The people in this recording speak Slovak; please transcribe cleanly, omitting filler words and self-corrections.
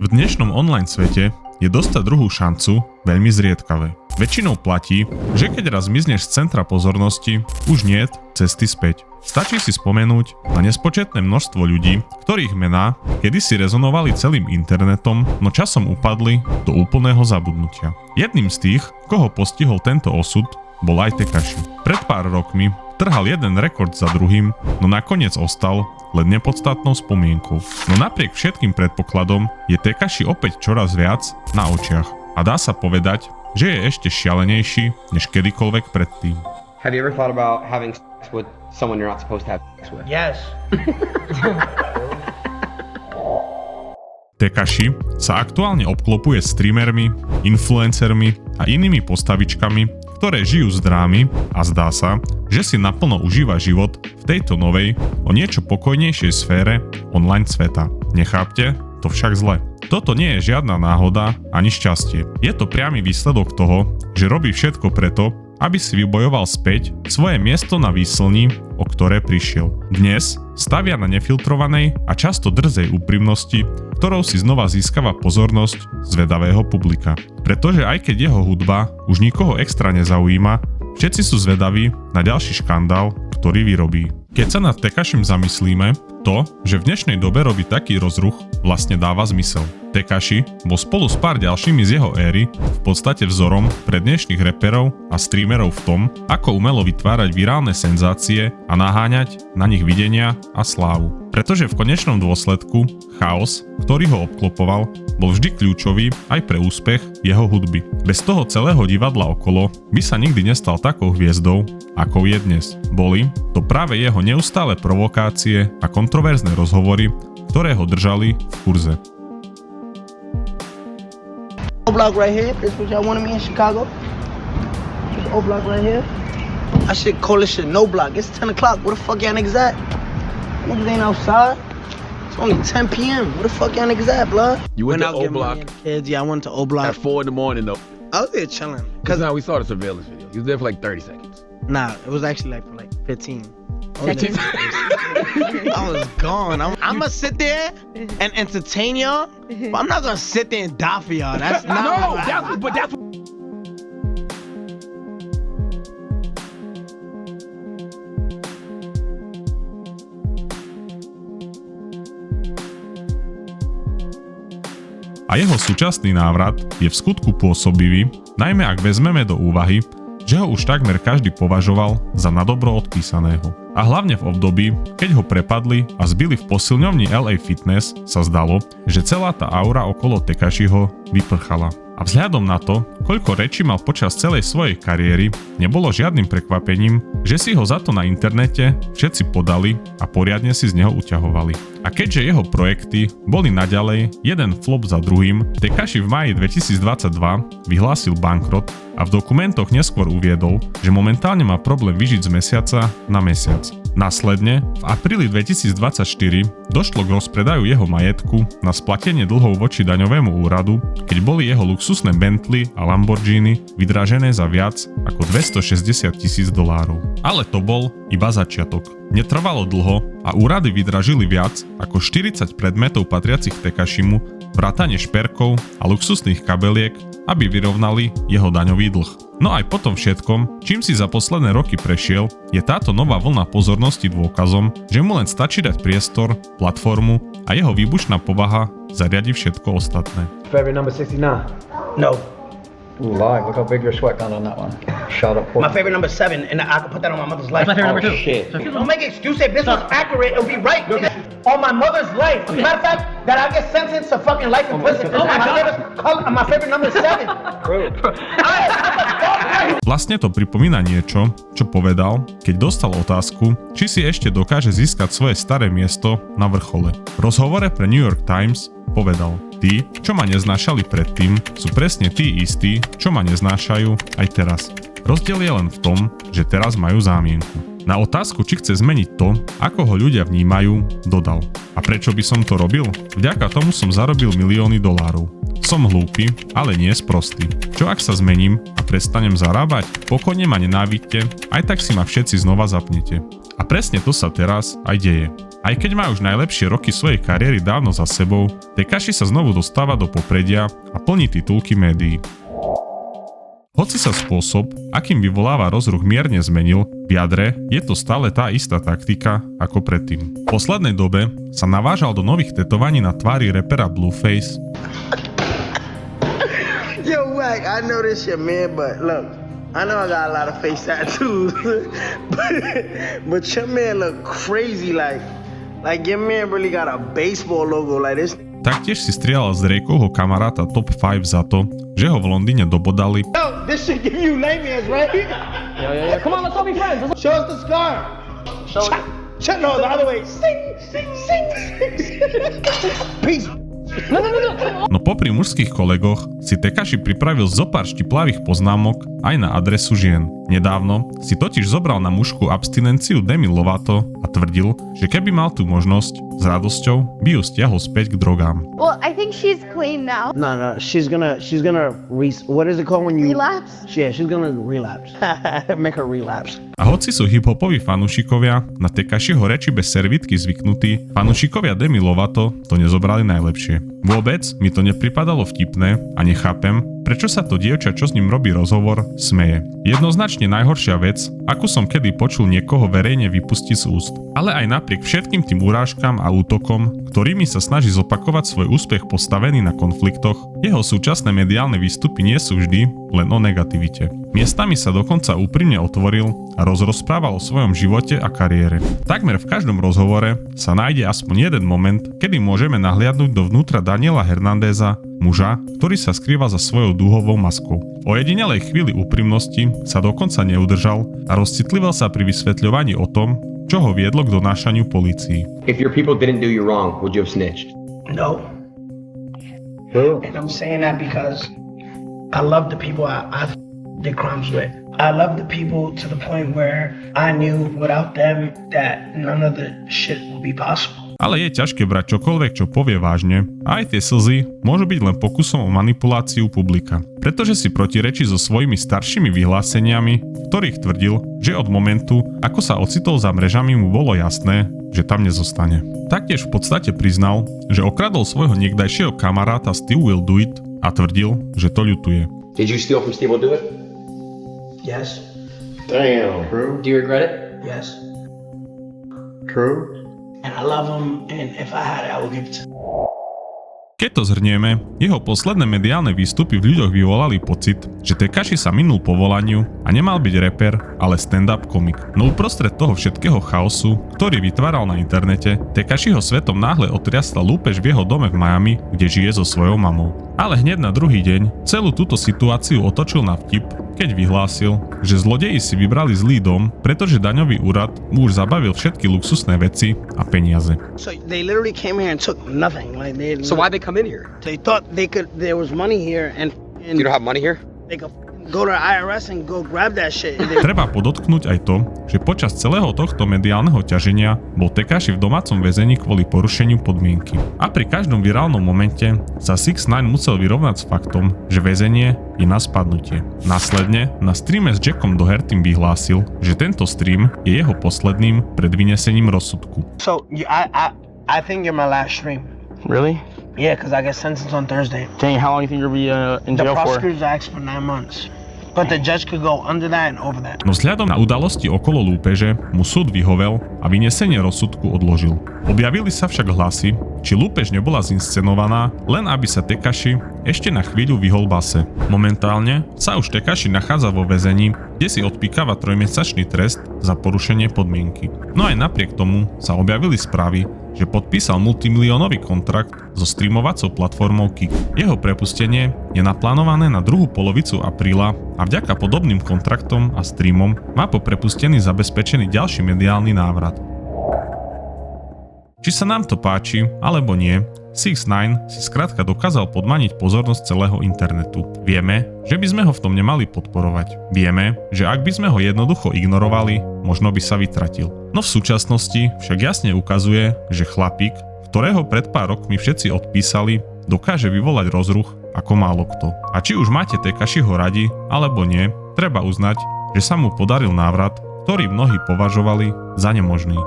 dnešnom online svete je dostať druhú šancu veľmi zriedkavé. Väčšinou platí, že keď raz mizneš z centra pozornosti, už niet cesty späť. Stačí si spomenúť na nespočetné množstvo ľudí, ktorých mená kedysi rezonovali celým internetom, no časom upadli do úplného zabudnutia. Jedným z tých, koho postihol tento osud, bol aj Tekashi. Pred pár rokmi trhal jeden rekord za druhým, no nakoniec ostal len nepodstatnou spomienkou. No napriek všetkým predpokladom je Tekashi opäť čoraz viac na očiach. A dá sa povedať, že je ešte šialenejší než kedykoľvek predtým. Have you ever thought about having sex with someone you're not supposed to have sex with? Yes. Tekashi sa aktuálne obklopuje streamermi, influencermi a inými postavičkami, ktoré žijú z drámy a zdá sa, že si naplno užíva život v tejto novej, o niečo pokojnejšej sfére online sveta. Nechápte? To však zle. Toto nie je žiadna náhoda ani šťastie. Je to priamy výsledok toho, že robí všetko preto, aby si vybojoval späť svoje miesto na výslni, o ktoré prišiel. Dnes stavia na nefiltrovanej a často drzej úprimnosti, ktorou si znova získava pozornosť zvedavého publika. Pretože aj keď jeho hudba už nikoho extra nezaujíma, všetci sú zvedaví na ďalší škandál, ktorý vyrobí. Keď sa nad Tekashim zamyslíme, to, že v dnešnej dobe robí taký rozruch, vlastne dáva zmysel. Tekashi bol spolu s pár ďalšími z jeho éry v podstate vzorom pre dnešných reperov a streamerov v tom, ako umelo vytvárať virálne senzácie a naháňať na nich videnia a slávu. Pretože v konečnom dôsledku chaos, ktorý ho obklopoval, bol vždy kľúčový aj pre úspech jeho hudby. Bez toho celého divadla okolo by sa nikdy nestal takou hviezdou, akou je dnes. Boli to práve jeho neustále provokácie a kontroverzné rozhovory, ktoré ho držali v kurze. O-Block right here. This what y'all wanted me in Chicago. This O-Block right here. I should call this shit no block. It's 10 o'clock. Where the fuck y'all niggas at? Niggas ain't outside. It's only 10 p.m. Where the fuck y'all niggas at, blood? You went to O-Block Kids, yeah, I went to O-Block. at 4 in the morning though. I was there chilling. Cause now we saw the surveillance video. You was there for like 30 seconds. Nah, it was actually like for like 15. Seconds? I was gone. I'm gonna sit there and entertain y'all, but I'm not gonna sit there and die for y'all. That's not. No, what that's. A jeho súčasný návrat je v skutku pôsobivý, najmä ak vezmeme do úvahy, že ho už takmer každý považoval za nadobro odpísaného. A hlavne v období, keď ho prepadli a zbili v posilňovni LA Fitness, sa zdalo, že celá tá aura okolo Tekashiho vyprchala. A vzhľadom na to, koľko rečí mal počas celej svojej kariéry, nebolo žiadnym prekvapením, že si ho za to na internete všetci podali a poriadne si z neho uťahovali. A keďže jeho projekty boli naďalej jeden flop za druhým, Tekashi v máji 2022 vyhlásil bankrot a v dokumentoch neskôr uviedol, že momentálne má problém vyžiť z mesiaca na mesiac. Následne v apríli 2024 došlo k rozpredaju jeho majetku na splatenie dlhov voči daňovému úradu, keď boli jeho luxusné Bentley a Lamborghini vydražené za viac ako $260,000. Ale to bol iba začiatok. Netrvalo dlho a úrady vydražili viac ako 40 predmetov patriacich Tekashimu, vrátane šperkov a luxusných kabeliek, aby vyrovnali jeho daňový dlh. No aj po tom všetkom, čím si za posledné roky prešiel, je táto nová vlna pozornosti dôkazom, že mu len stačí dať priestor, platformu a jeho výbušná povaha zariadi všetko ostatné. Favorite number 69? No. Ooh, lying. Look how big your sweat got on that one. Shot up. My favorite number 7, and I can put that on my mother's life. my favorite number 2. Shit. Don't make an excuse. If this was accurate, it would be right. On my mother's life. As a matter of fact, that I get sentenced to fucking life in prison. My favorite number 7. Vlastne to pripomína niečo, čo povedal, keď dostal otázku, či si ešte dokáže získať svoje staré miesto na vrchole. V rozhovore pre New York Times povedal: tí, čo ma neznášali predtým, sú presne tí istí, čo ma neznášajú aj teraz. Rozdiel je len v tom, že teraz majú zámienku. Na otázku, či chce zmeniť to, ako ho ľudia vnímajú, dodal: a prečo by som to robil? Vďaka tomu som zarobil milióny dolárov. Som hlúpy, ale nie sprostý. Čo ak sa zmením a prestanem zarábať? Pokojne ma nenávidte, aj tak si ma všetci znova zapnete. A presne to sa teraz aj deje. Aj keď má už najlepšie roky svojej kariéry dávno za sebou, Tekashi sa znovu dostáva do popredia a plní titulky médií. Hoci sa spôsob, akým vyvoláva rozruch, mierne zmenil, v jadre je to stále tá istá taktika ako predtým. V poslednej dobe sa navážal do nových tetovaní na tvári rapera Blueface. Yo, Wack, I know this shit, man, but look, I know I got a lot of face tattoos, but your man look crazy, like your man really got a baseball logo like this. Taktiež si strieľal z Drakeovho kamaráta Top 5 za to, že ho v Londýne dobodali. Yo, this shit give you nightmares, right? Yeah. Come on, let's all be friends. Show us the scar. No, the other way. Sing. Peace. No. No popri mužských kolegoch si Tekashi pripravil zopár štiplavých poznámok aj na adresu žien. Nedávno si totiž zobral na mužku abstinenciu Demi Lovato a tvrdil, že keby mal tú možnosť, s radosťou by ju stiahol späť k drogám. Well, I think she's clean now. No, she's gonna what is it called when you Relapse? Yeah, she's gonna relapse. Make her relapse. A hoci sú hip-hopoví fanúšikovia na Tekashiho reči bez servítky zvyknutí, fanúšikovia Demi Lovato to nezobrali najlepšie. Vôbec mi to nepripadalo vtipné a nechápem, prečo sa to dievča, čo s ním robí rozhovor, smeje. Jednoznačne najhoršia vec, akú som kedy počul niekoho verejne vypustiť z úst. Ale aj napriek všetkým tým urážkam a útokom, ktorými sa snaží zopakovať svoj úspech postavený na konfliktoch, jeho súčasné mediálne výstupy nie sú vždy len o negativite. Miestami sa dokonca úprimne otvoril a rozprával o svojom živote a kariére. Takmer v každom rozhovore sa nájde aspoň jeden moment, kedy môžeme nahliadnúť dovnútra Daniela Hernandeza, muža, ktorý sa skrýva za svojou dúhovou maskou. O jedinelej chvíli úprimnosti sa dokonca neudržal a rozcitlivel sa pri vysvetľovaní o tom, čo ho viedlo k donášaniu polícii. If your people didn't do you wrong, would you have snitched? No. True. And I'm saying that because I love the people I did crimes with. I love the people to the point where I knew without them that none of the shit would be possible. Ale je ťažké brať čokoľvek, čo povie vážne, a aj tie slzy môžu byť len pokusom o manipuláciu publika. Pretože si protirečí so svojimi staršími vyhláseniami, v ktorých tvrdil, že od momentu, ako sa ocitol za mrežami, mu bolo jasné, že tam nezostane. Taktiež v podstate priznal, že okradol svojho niekdajšieho kamaráta Steve Will Do It a tvrdil, že to ľutuje. Did you steal from Steve Will Do It? Yes. Damn. True. Do you regret it? Yes. True. And I love him, and if I had it, I would give it to him. Keď to zhrnieme, jeho posledné mediálne výstupy v ľuďoch vyvolali pocit, že Tekashi sa minul povolaniu a nemal byť rapper, ale stand-up komik. No uprostred toho všetkého chaosu, ktorý vytváral na internete, Tekashiho svetom náhle otriasla lúpež v jeho dome v Miami, kde žije so svojou mamou. Ale hneď na druhý deň celú túto situáciu otočil na vtip, keď vyhlásil, že zlodeji si vybrali zlý dom, pretože daňový úrad mu už zabavil všetky luxusné veci a peniaze. So they literally came here and took nothing. Like So why'd they come in here? they thought there was money here, and You don't have money here? they could go to the IRS and go grab that shit. And they, Treba podotknúť aj to, že počas celého tohto mediálneho ťaženia bol Tekashi v domácom väzení kvôli porušeniu podmienky. A pri každom virálnom momente sa 6ix9ine musel vyrovnať s faktom, že väzenie je na spadnutie. Následne na streame s Jackom Dohertym vyhlásil, že tento stream je jeho posledným pred vynesením rozsudku. so I think you're my last stream. Really? Yeah, because I get sentenced on Thursday. Dang, how long do you think you'll be in The jail for? prosecutors asked for 9 months, but the judge could go under that and over that. No vzhľadom na udalosti okolo lúpeže mu súd vyhovel a vynesenie rozsudku odložil. Objavili sa však hlasy, či lúpež nebola zinscenovaná, len aby sa Tekashi ešte na chvíľu vyhol base. Momentálne sa už Tekashi nachádza vo väzení, kde si odpíkava 3-mesačný trest za porušenie podmienky. No aj napriek tomu sa objavili správy, že podpísal multimiliónový kontrakt so streamovacou platformou Kick. Jeho prepustenie je naplánované na druhú polovicu apríla a vďaka podobným kontraktom a streamom má po prepustení zabezpečený ďalší mediálny návrat. Či sa nám to páči, alebo nie, 6ix9ine si skrátka dokázal podmaniť pozornosť celého internetu. Vieme, že by sme ho v tom nemali podporovať. Vieme, že ak by sme ho jednoducho ignorovali, možno by sa vytratil. No v súčasnosti však jasne ukazuje, že chlapík, ktorého pred pár rokmi všetci odpísali, dokáže vyvolať rozruch ako málo kto. A či už máte Tekashiho radi, alebo nie, treba uznať, že sa mu podaril návrat, ktorý mnohí považovali za nemožný.